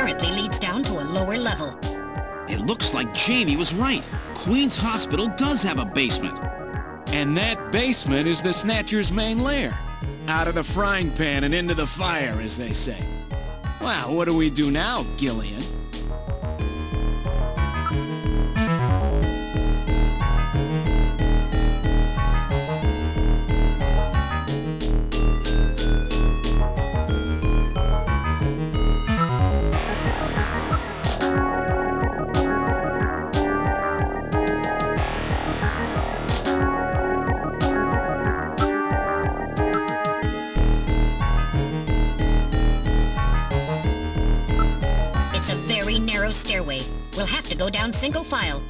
apparently leads down to a lower level. It looks like Jamie was right. Queen's Hospital does have a basement. And that basement is the Snatcher's main lair. Out of the frying pan and into the fire, as they say. Well, what do we do now, Gillian? Narrow stairway. We'll have to go down single file.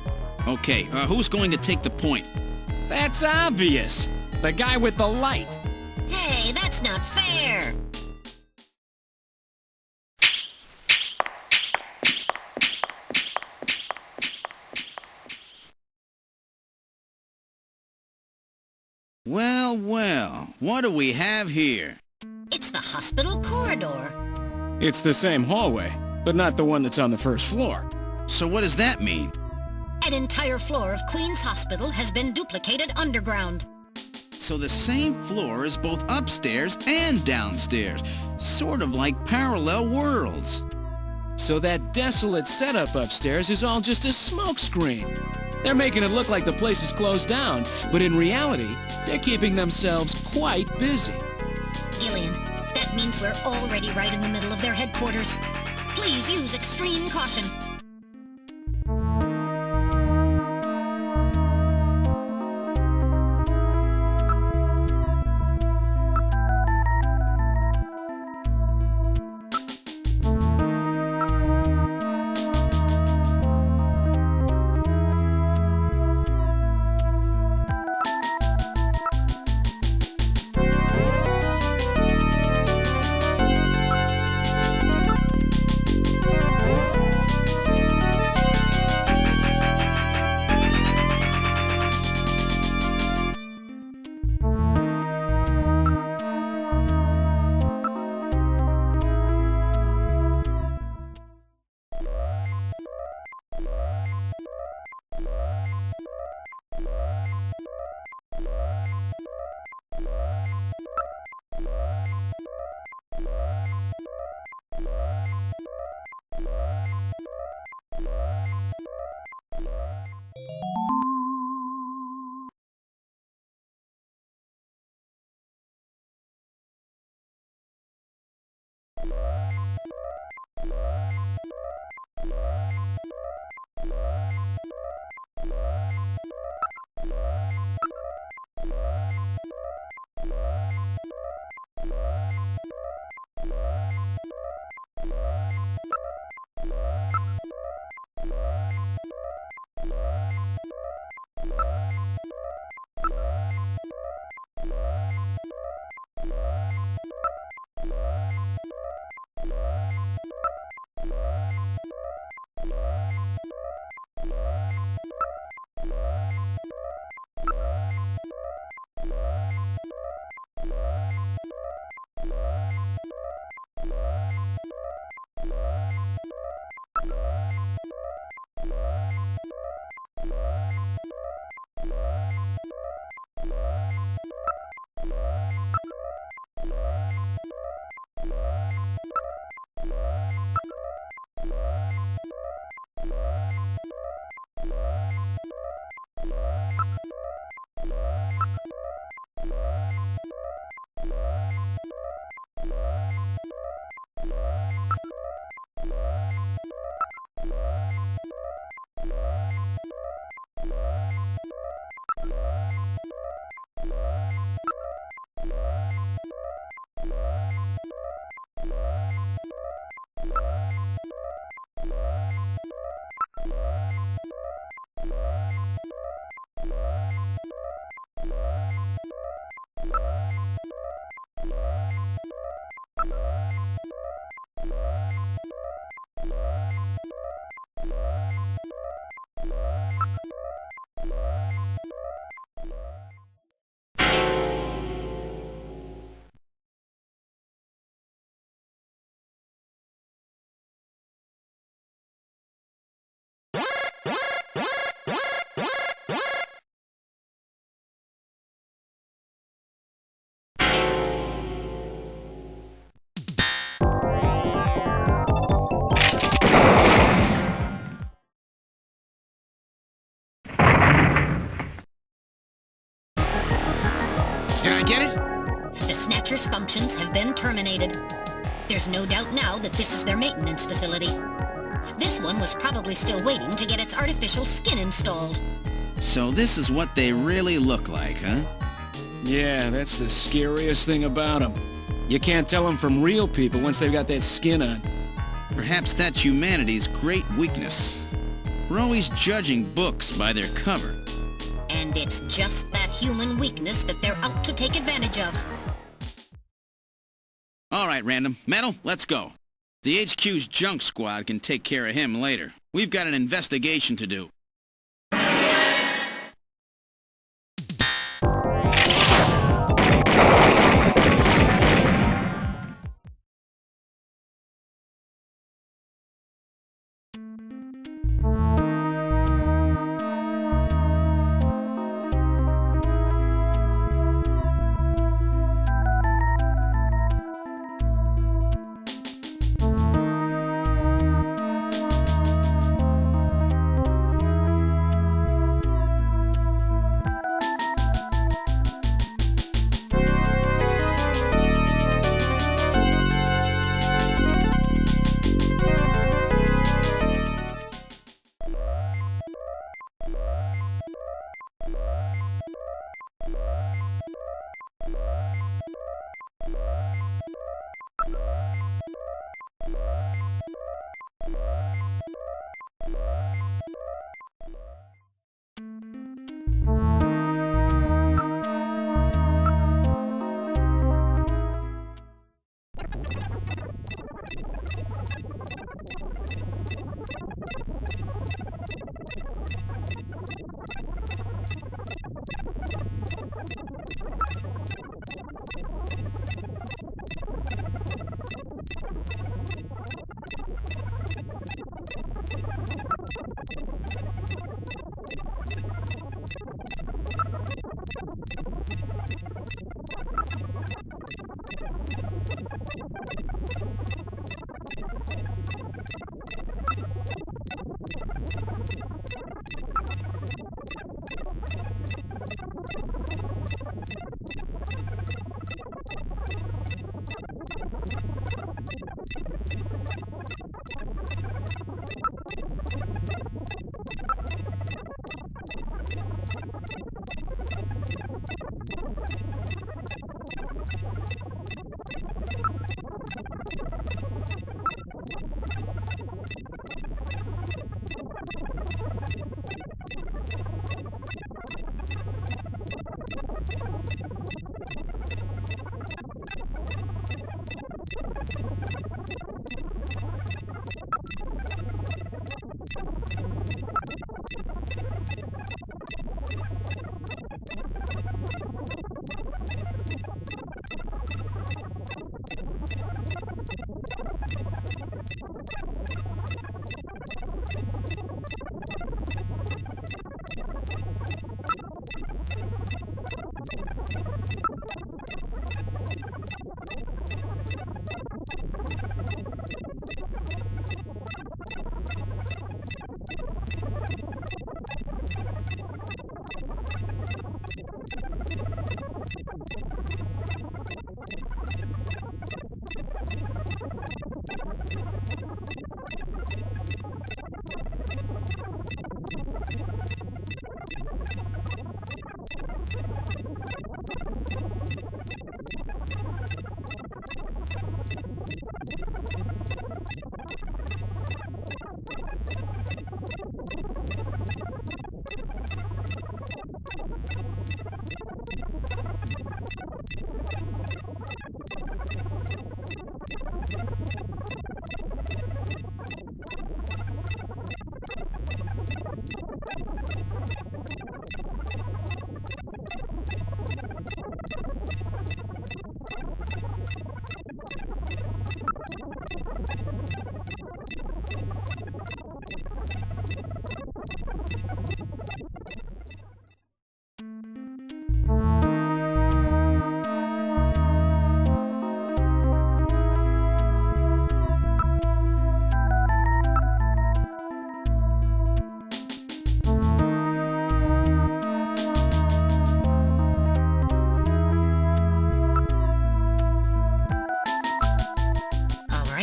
Okay, who's going to take the point? That's obvious. The guy with the light. Hey, that's not fair. Well, well, what do we have here? It's the hospital corridor. It's the same hallway, but not the one that's on the first floor. So what does that mean? An entire floor of Queen's Hospital has been duplicated underground. So the same floor is both upstairs and downstairs, sort of like parallel worlds. So that desolate setup upstairs is all just a smokescreen. They're making it look like the place is closed down, but in reality, they're keeping themselves quite busy. Gillian, that means we're already right in the middle of their headquarters. Please use extreme caution. I get it? The Snatcher's functions have been terminated. There's no doubt now that this is their maintenance facility. This one was probably still waiting to get its artificial skin installed. So this is what they really look like, huh? Yeah, that's the scariest thing about them. You can't tell them from real people once they've got that skin on. Perhaps that's humanity's great weakness. We're always judging books by their cover. And it's just that human weakness that they're out to take advantage of. All right, Random. Metal, let's go. The HQ's junk squad can take care of him later. We've got an investigation to do.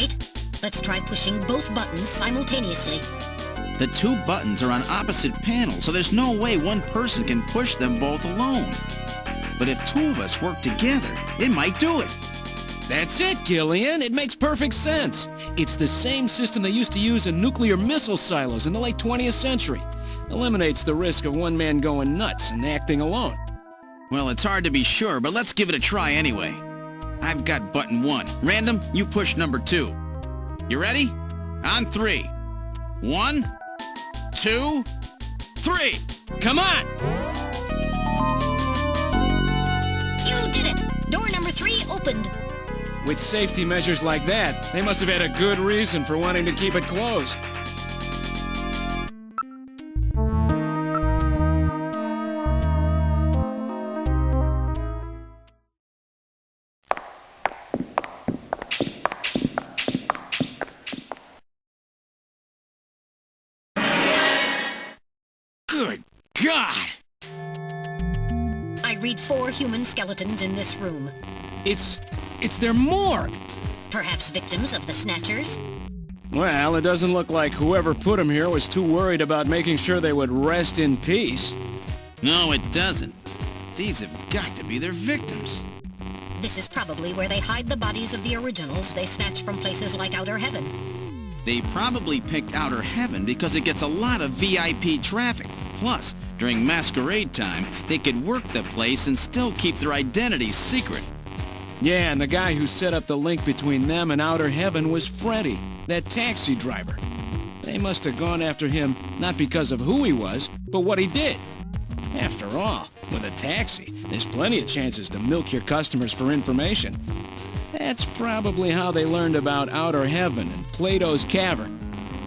right. Let's try pushing both buttons simultaneously. The two buttons are on opposite panels, so there's no way one person can push them both alone. But if two of us work together, it might do it. That's it, Gillian. It makes perfect sense. It's the same system they used to use in nuclear missile silos in the late 20th century. Eliminates the risk of one man going nuts and acting alone. Well, it's hard to be sure, but let's give it a try anyway. I've got button 1. Random, you push number 2. You ready? On 3. 1, 2, 3. Come on! You did it! Door number 3 opened. With safety measures like that, they must have had a good reason for wanting to keep it closed. Good God! I read 4 human skeletons in this room. It's their morgue. Perhaps victims of the Snatchers? Well, it doesn't look like whoever put them here was too worried about making sure they would rest in peace. No, it doesn't. These have got to be their victims. This is probably where they hide the bodies of the originals they snatch from places like Outer Heaven. They probably picked Outer Heaven because it gets a lot of VIP traffic. Plus, during masquerade time, they could work the place and still keep their identities secret. Yeah, and the guy who set up the link between them and Outer Heaven was Freddy, that taxi driver. They must have gone after him not because of who he was, but what he did. After all, with a taxi, there's plenty of chances to milk your customers for information. That's probably how they learned about Outer Heaven and Plato's Cavern.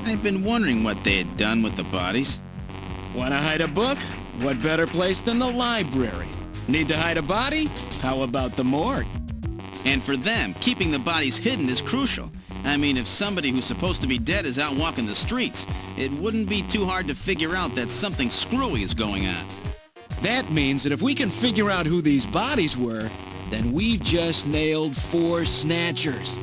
I've been wondering what they had done with the bodies. Want to hide a book? What better place than the library? Need to hide a body? How about the morgue? And for them, keeping the bodies hidden is crucial. I mean, if somebody who's supposed to be dead is out walking the streets, it wouldn't be too hard to figure out that something screwy is going on. That means that if we can figure out who these bodies were, then we've just nailed 4 Snatchers.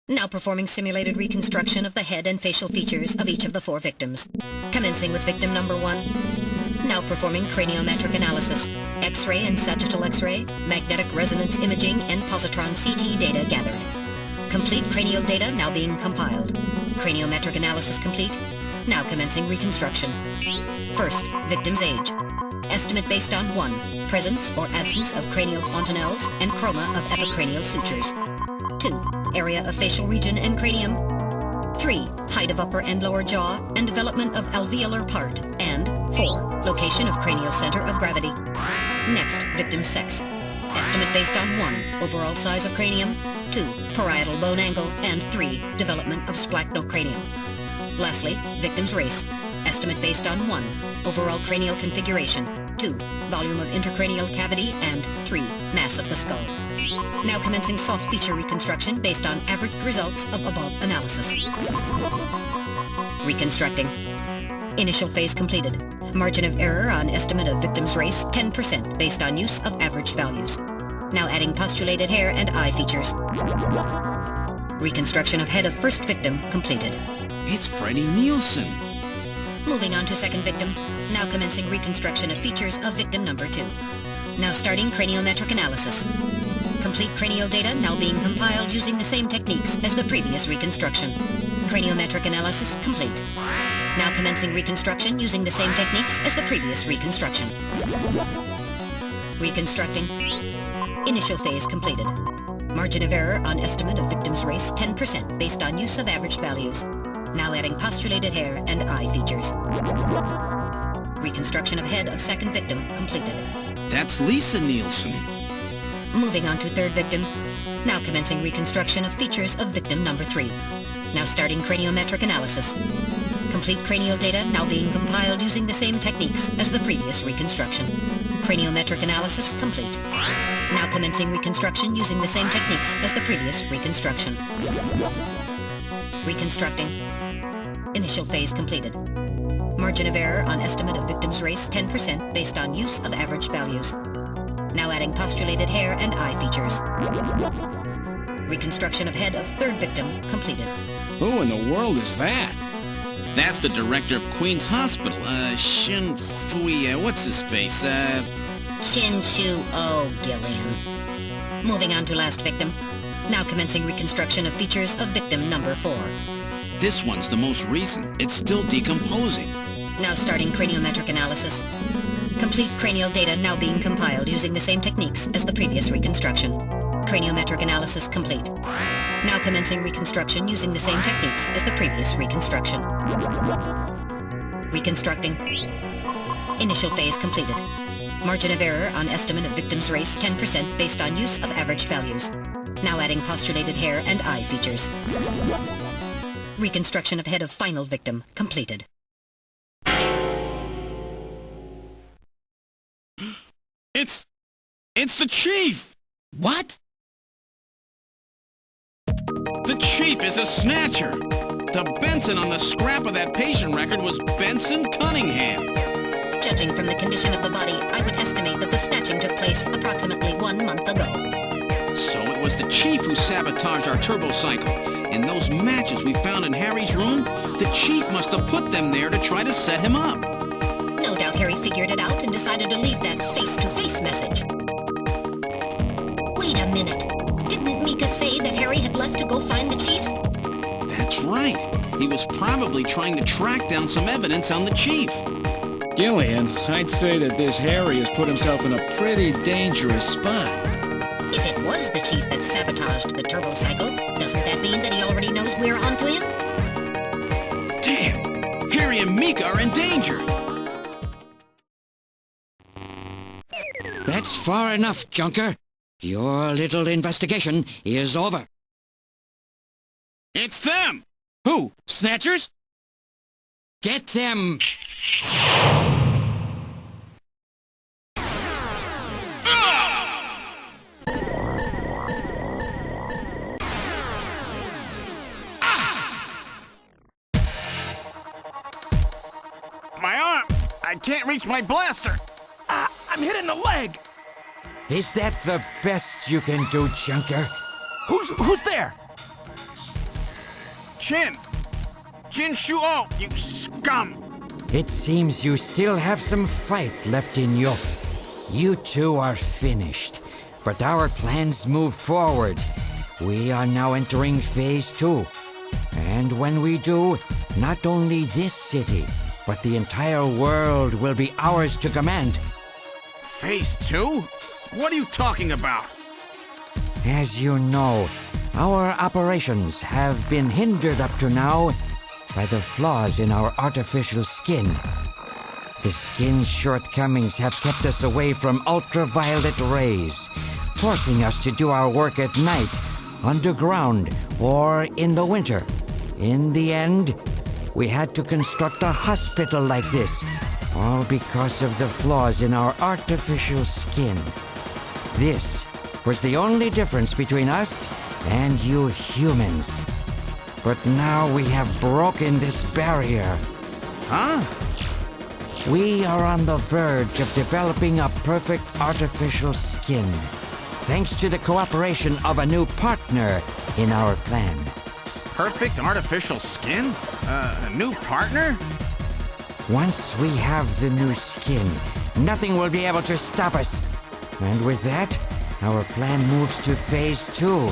Now performing simulated reconstruction of the head and facial features of each of the 4 victims. Commencing with victim number 1. Now performing craniometric analysis. X-ray and sagittal X-ray, magnetic resonance imaging, and positron CT data gathered. Complete cranial data now being compiled. Craniometric analysis complete. Now commencing reconstruction. First, victim's age. Estimate based on 1. Presence or absence of cranial fontanelles and chroma of epicranial sutures. 2. Area of facial region and cranium. 3. Height of upper and lower jaw and development of alveolar part. And 4. Location of cranial center of gravity. Next, victim's sex. Estimate based on 1. Overall size of cranium. 2. Parietal bone angle. And 3. Development of splachocranium. Lastly, victim's race. Estimate based on 1. Overall cranial configuration. 2. Volume of intercranial cavity. And 3. Mass of the skull. Now commencing soft feature reconstruction based on averaged results of above analysis. Reconstructing. Initial phase completed. Margin of error on estimate of victim's race 10% based on use of average values. Now adding postulated hair and eye features. Reconstruction of head of first victim completed. It's Freddie Nielsen. Moving on to second victim. Now commencing reconstruction of features of victim number 2. Now starting craniometric analysis. Complete cranial data now being compiled using the same techniques as the previous reconstruction. Craniometric analysis complete. Now commencing reconstruction using the same techniques as the previous reconstruction. Reconstructing. Initial phase completed. Margin of error on estimate of victim's race 10% based on use of average values. Now adding postulated hair and eye features. Reconstruction of head of second victim completed. That's Lisa Nielsen. Moving on to third victim. Now commencing reconstruction of features of victim number 3. Now starting craniometric analysis. Complete cranial data now being compiled using the same techniques as the previous reconstruction. Craniometric analysis complete. Now commencing reconstruction using the same techniques as the previous reconstruction. Reconstructing. Initial phase completed. Margin of error on estimate of victim's race 10% based on use of average values. Now adding postulated hair and eye features. Reconstruction of head of third victim completed. Who in the world is that? That's the director of Queen's Hospital, Shin Fui, what's his face, Shin Shu O Gillian. Moving on to last victim. Now commencing reconstruction of features of victim number 4. This one's the most recent. It's still decomposing. Now starting craniometric analysis. Complete cranial data now being compiled using the same techniques as the previous reconstruction. Craniometric analysis complete. Now commencing reconstruction using the same techniques as the previous reconstruction. Reconstructing. Initial phase completed. Margin of error on estimate of victim's race 10% based on use of average values. Now adding postulated hair and eye features. Reconstruction of head of final victim completed. It's the Chief! What? The Chief is a Snatcher! The Benson on the scrap of that patient record was Benson Cunningham. Judging from the condition of the body, I would estimate that the snatching took place approximately 1 month ago. So it was the Chief who sabotaged our turbo cycle. And those matches we found in Harry's room, the Chief must have put them there to try to set him up. No doubt Harry figured it out and decided to leave that face-to-face message. Wait a minute. Didn't Mika say that Harry had left to go find the Chief? That's right. He was probably trying to track down some evidence on the Chief. Gillian, I'd say that this Harry has put himself in a pretty dangerous spot. If it was the Chief that sabotaged the turbo cycle, doesn't that mean that he already knows we're onto him? Damn! Harry and Mika are in danger! That's far enough, Junker. Your little investigation is over. It's them! Who? Snatchers? Get them! My arm! I can't reach my blaster! I'm hit in the leg! Is that the best you can do, Junker? Who's there? Jin! Jin Shuo, you scum! It seems you still have some fight left in you. You two are finished, but our plans move forward. We are now entering Phase 2. And when we do, not only this city, but the entire world will be ours to command. Phase 2? What are you talking about? As you know, our operations have been hindered up to now by the flaws in our artificial skin. The skin's shortcomings have kept us away from ultraviolet rays, forcing us to do our work at night, underground, or in the winter. In the end, we had to construct a hospital like this, all because of the flaws in our artificial skin. This was the only difference between us and you humans. But now we have broken this barrier. Huh? We are on the verge of developing a perfect artificial skin, thanks to the cooperation of a new partner in our plan. Perfect artificial skin? A new partner? Once we have the new skin, nothing will be able to stop us. And with that, our plan moves to Phase 2.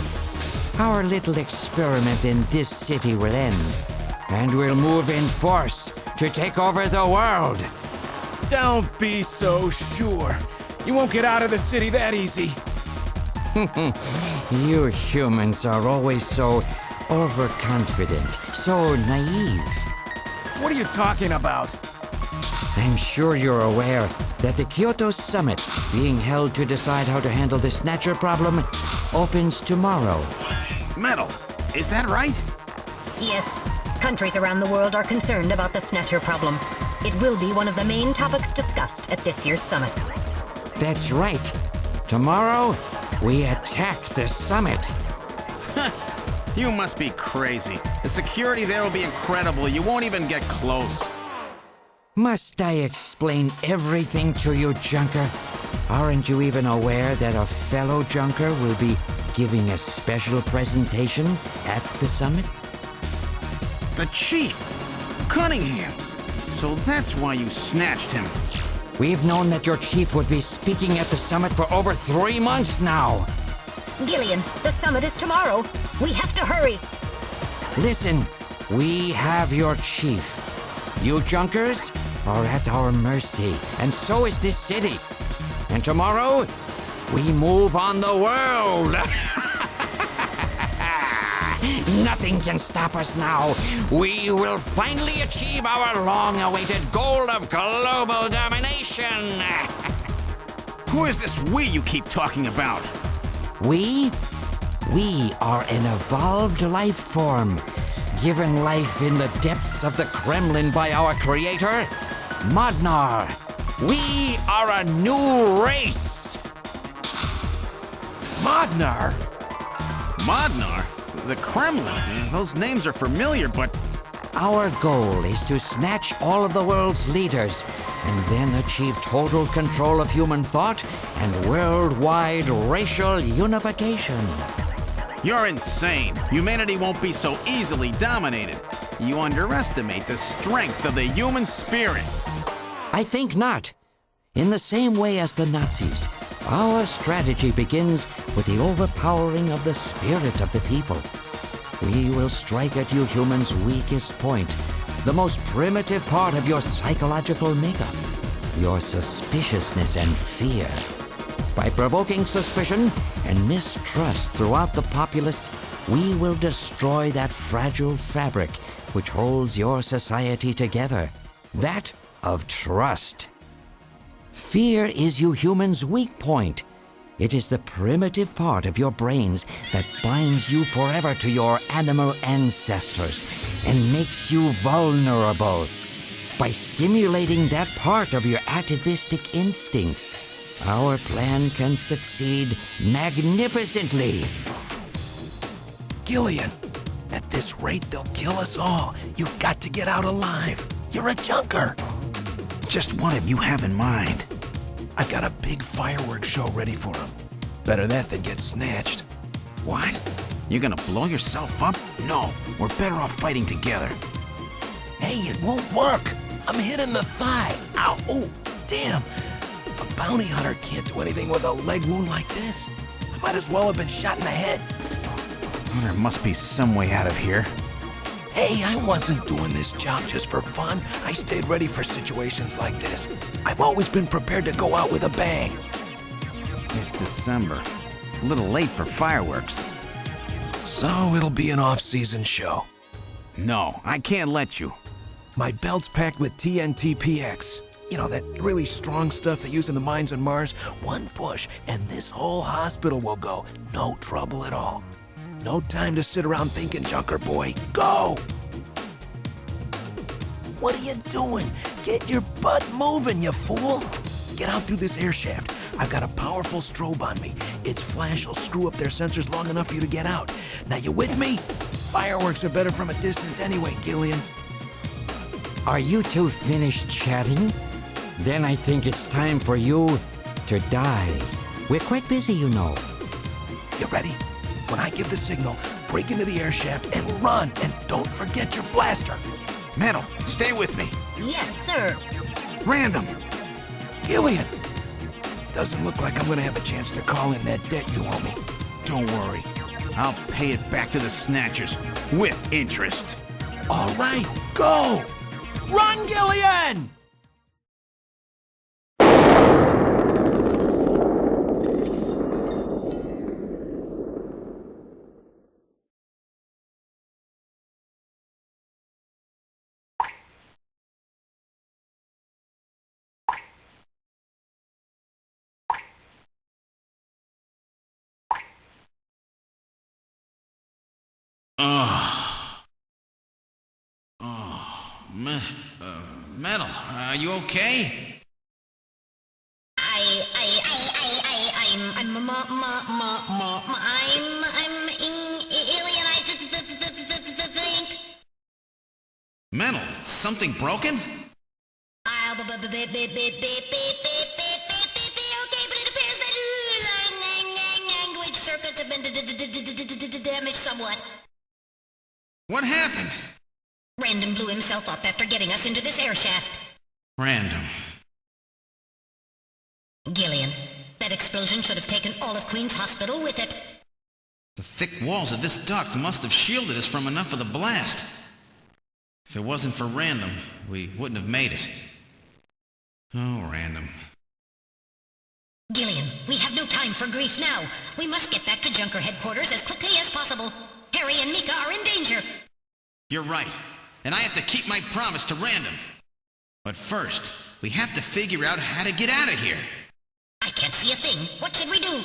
Our little experiment in this city will end, and we'll move in force to take over the world. Don't be so sure. You won't get out of the city that easy. You humans are always so overconfident, so naive. What are you talking about? I'm sure you're aware that the Kyoto Summit, being held to decide how to handle the Snatcher problem, opens tomorrow. Metal, is that right? Yes. Countries around the world are concerned about the Snatcher problem. It will be one of the main topics discussed at this year's summit. That's right. Tomorrow, we attack the summit. You must be crazy. The security there will be incredible. You won't even get close. Must I explain everything to you, Junker? Aren't you even aware that a fellow Junker will be giving a special presentation at the summit? The Chief! Cunningham! So that's why you snatched him. We've known that your chief would be speaking at the summit for over 3 months now. Gillian, the summit is tomorrow. We have to hurry. Listen, we have your chief. You Junkers are at our mercy, and so is this city. And tomorrow, we move on the world. Nothing can stop us now. We will finally achieve our long-awaited goal of global domination. Who is this we you keep talking about? We are an evolved life form, given life in the depths of the Kremlin by our creator, Modnar. We are a new race. Modnar? Modnar? The Kremlin? Those names are familiar, but... Our goal is to snatch all of the world's leaders and then achieve total control of human thought and worldwide racial unification. You're insane. Humanity won't be so easily dominated. You underestimate the strength of the human spirit. I think not. In the same way as the Nazis, our strategy begins with the overpowering of the spirit of the people. We will strike at you humans' weakest point, the most primitive part of your psychological makeup, your suspiciousness and fear. By provoking suspicion and mistrust throughout the populace, we will destroy that fragile fabric which holds your society together, that of trust. Fear is you humans' weak point. It is the primitive part of your brains that binds you forever to your animal ancestors and makes you vulnerable. By stimulating that part of your atavistic instincts, our plan can succeed magnificently. Gillian, at this rate they'll kill us all. You've got to get out alive. You're a junker. Just what have you have in mind? I've got a big fireworks show ready for him. Better that than get snatched. What? You're gonna blow yourself up? No, we're better off fighting together. Hey, it won't work. I'm hit in the thigh. Ow, oh, damn. A bounty hunter can't do anything with a leg wound like this. I might as well have been shot in the head. There must be some way out of here. Hey, I wasn't doing this job just for fun. I stayed ready for situations like this. I've always been prepared to go out with a bang. It's December. A little late for fireworks. So it'll be an off-season show. No, I can't let you. My belt's packed with TNT PX. You know, that really strong stuff they use in the mines on Mars. One push, and this whole hospital will go. No trouble at all. No time to sit around thinking, Junker boy. Go! What are you doing? Get your butt moving, you fool! Get out through this air shaft. I've got a powerful strobe on me. Its flash will screw up their sensors long enough for you to get out. Now, you with me? Fireworks are better from a distance anyway, Gillian. Are you two finished chatting? Then I think it's time for you to die. We're quite busy, you know. You ready? When I give the signal, break into the air shaft and run, and don't forget your blaster. Metal, stay with me. Yes, sir. Random. Gillian! Doesn't look like I'm gonna have a chance to call in that debt you owe me. Don't worry. I'll pay it back to the Snatchers with interest. All right, go! Run, Gillian! Metal, are you okay? I'm alien, I think. Metal, something broken? Okay, but it appears that language circuits have been damaged somewhat. What happened? Random blew himself up after getting us into this air shaft. Random. Gillian, that explosion should have taken all of Queen's Hospital with it. The thick walls of this duct must have shielded us from enough of the blast. If it wasn't for Random, we wouldn't have made it. Oh, Random. Gillian, we have no time for grief now. We must get back to Junker headquarters as quickly as possible. Harry and Mika are in danger. You're right. And I have to keep my promise to Random. But first, we have to figure out how to get out of here. I can't see a thing. What should we do?